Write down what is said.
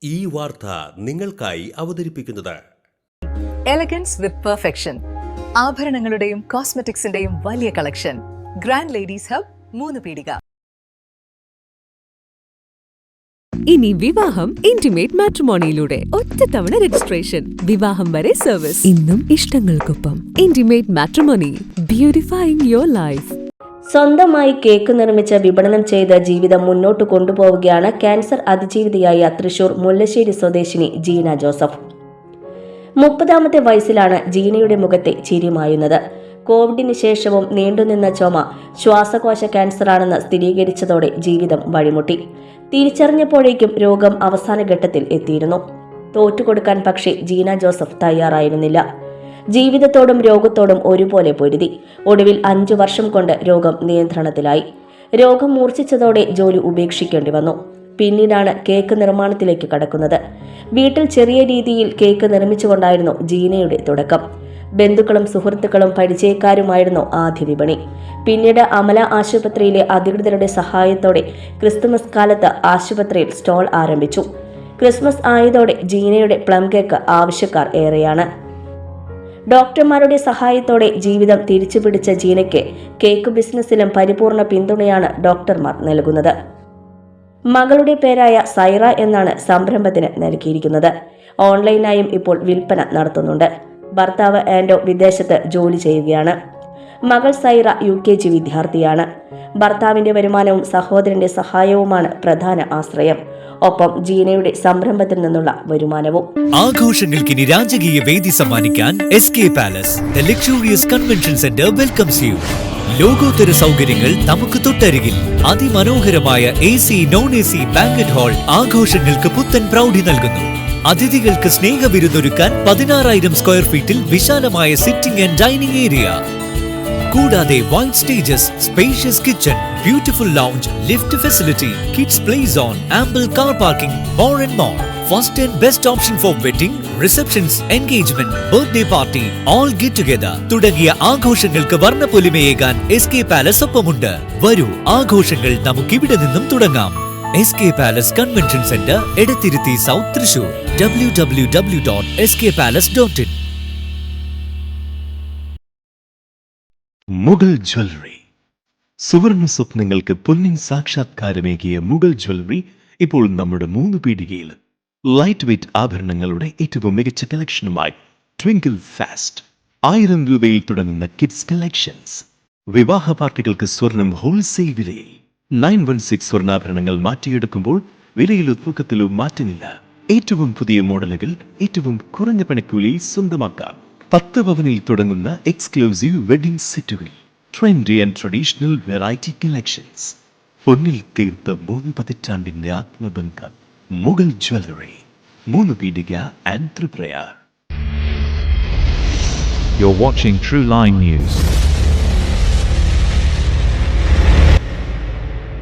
ഈ വാർത്ത നിങ്ങൾക്കായി അവതരിപ്പിക്കുന്നത് എലഗൻസ് വിത്ത് പെർഫെക്ഷൻ. ആഭരണങ്ങളുടെയും കോസ്മെറ്റിക്സിന്റെയും വലിയ കളക്ഷൻ. ഗ്രാൻഡ് ലേഡീസ് ഹബ്, 3 പീടിക. ഇനി വിവാഹം ഇന്റിമേറ്റ് മാട്രിമോണിയിലൂടെ ഒറ്റത്തവണ രജിസ്ട്രേഷൻ, വിവാഹം വരെ സർവീസ്. ഇന്നും ഇഷ്ടങ്ങൾക്കൊപ്പം ഇന്റിമേറ്റ് മാട്രിമോണി, ബ്യൂട്ടിഫൈയിങ് യുവർ ലൈഫ്. സ്വന്തമായി കേക്ക് നിർമ്മിച്ച് വിപണനം ചെയ്ത് ജീവിതം മുന്നോട്ട് കൊണ്ടുപോവുകയാണ് ക്യാൻസർ അതിജീവിതയായ തൃശൂർ മുല്ലശ്ശേരി സ്വദേശിനി ജീന ജോസഫ്. 30ാമത്തെ വയസ്സിലാണ് ജീനയുടെ മുഖത്തെ ചിരിമായുന്നത്. കോവിഡിന് ശേഷവും നീണ്ടുനിന്ന ചുമ ശ്വാസകോശ ക്യാൻസറാണെന്ന് സ്ഥിരീകരിച്ചതോടെ ജീവിതം വഴിമുട്ടി. തിരിച്ചറിഞ്ഞപ്പോഴേക്കും രോഗം അവസാന ഘട്ടത്തിൽ എത്തിയിരുന്നു. തോറ്റുകൊടുക്കാൻ പക്ഷേ ജീന ജോസഫ് തയ്യാറായിരുന്നില്ല. ജീവിതത്തോടും രോഗത്തോടും ഒരുപോലെ പൊരുതി. ഒടുവിൽ 5 വർഷം കൊണ്ട് രോഗം നിയന്ത്രണത്തിലായി. രോഗം മൂർച്ഛിച്ചതോടെ ജോലി ഉപേക്ഷിക്കേണ്ടി വന്നു. പിന്നീടാണ് കേക്ക് നിർമ്മാണത്തിലേക്ക് കടക്കുന്നത്. വീട്ടിൽ ചെറിയ രീതിയിൽ കേക്ക് നിർമ്മിച്ചുകൊണ്ടായിരുന്നു ജീനയുടെ തുടക്കം. ബന്ധുക്കളും സുഹൃത്തുക്കളും പരിചയക്കാരുമായിരുന്നു ആദ്യ വിപണി. പിന്നീട് അമല ആശുപത്രിയിലെ അധികൃതരുടെ സഹായത്തോടെ ക്രിസ്തുമസ് കാലത്ത് ആശുപത്രിയിൽ സ്റ്റോൾ ആരംഭിച്ചു. ക്രിസ്മസ് ആയതോടെ ജീനയുടെ പ്ലം കേക്ക് ആവശ്യക്കാർ ഏറെയാണ്. ഡോക്ടർമാരുടെ സഹായത്തോടെ ജീവിതം തിരിച്ചുപിടിച്ച ജീനയ്ക്ക് കേക്ക് ബിസിനസ്സിലും പരിപൂർണ പിന്തുണയാണ് ഡോക്ടർമാർ നൽകുന്നത്. മകളുടെ പേരായ സൈറ എന്നാണ് സംരംഭത്തിന് നൽകിയിരിക്കുന്നത്. ഓൺലൈനായും ഇപ്പോൾ വിൽപ്പന നടത്തുന്നുണ്ട്. ഭർത്താവ് ആൻഡോ വിദേശത്ത് ജോലി ചെയ്യുകയാണ്. മകൾ സൈറ UKG വിദ്യാർത്ഥിയാണ്. ഭർത്താവിന്റെ വരുമാനവും സഹോദരന്റെ സഹായവുമാണ് പ്രധാന ആശ്രയം. ഒപ്പം ജീനയുടെ സംരംഭത്തിൽ നിന്നുള്ള വരുമാനവും. ആഘോഷങ്ങൾക്കിനി രാജകീയ വേദി സമ്മാനിക്കാൻ SK palace, the luxurious convention centre welcomes U. ലോകോത്തര സൗകര്യങ്ങൾ നമുക്ക് തൊട്ടരികിൽ. അതിമനോഹരമായ AC, non-AC ബാങ്കറ്റ് ഹാൾ ആഘോഷങ്ങൾക്ക് പുത്തൻ പ്രൗഢി നൽകുന്നു. അതിഥികൾക്ക് സ്നേഹവിരുന്നൊരുക്കാൻ 16,000 സ്ക്വയർ ഫീറ്റിൽ വിശാലമായ സിറ്റിംഗ് ആൻഡ് ഡൈനിങ് ഏരിയ. കൂടാതെ wide stages, spacious kitchen, beautiful lounge, lift facility, kids play zone, ample car parking, more and more. First and best option four wedding, receptions, engagement, birthday party, all get together തുടങ്ങിയ ആഘോഷങ്ങൾക്ക് വർണ്ണപ്പൊലിമയേകാൻ SK palace ഒപ്പമുണ്ട്. വരൂ, ആഘോഷങ്ങൾ നമുക്കിവിടെ നിന്നും തുടങ്ങാം. SK palace convention centre, Edathiruthy south, Thrissur. www.skpalace.in. Mughal jewellery. സുവർണ സ്വപ്നങ്ങൾക്ക് പൊന്നിൻ സാക്ഷാത്കാരമേകിയ മുഗൾ ജ്വല്ലറി ഇപ്പോൾ നമ്മുടെ 3 പീടികയിൽ. ലൈറ്റ് വെയ്റ്റ് ആഭരണങ്ങളുടെ ഏറ്റവും മികച്ച കളക്ഷനുമായി ട്വിങ്കിൾ ഫാസ്റ്റ്. 1000 രൂപയിൽ തുടങ്ങുന്ന കിഡ്സ് കളക്ഷൻസ്. വിവാഹ പാർട്ടികൾക്ക് സ്വർണം ഹോൾസെയിൽ വിലയിൽ. 916 സ്വർണ്ണാഭരണങ്ങൾ മാറ്റിയെടുക്കുമ്പോൾ വിലയിലോ തൂക്കത്തിലോ മാറ്റമില്ല. ഏറ്റവും പുതിയ മോഡലുകൾ ഏറ്റവും കുറഞ്ഞ പണിക്കൂലിയിൽ സ്വന്തമാക്കാം. 10 പവനിൽ തുടങ്ങുന്ന എക്സ്ക്ലൂസീവ് വെഡിംഗ് സെറ്റുകൾ. Trendy and traditional variety collections. പൊന്നിൽ തീർത്ത 3 പതിറ്റാണ്ടിന്റെ ആത്മബന്ധം. Mughal jewellery, 3 Peedika and Triprayar. You're watching True Line News.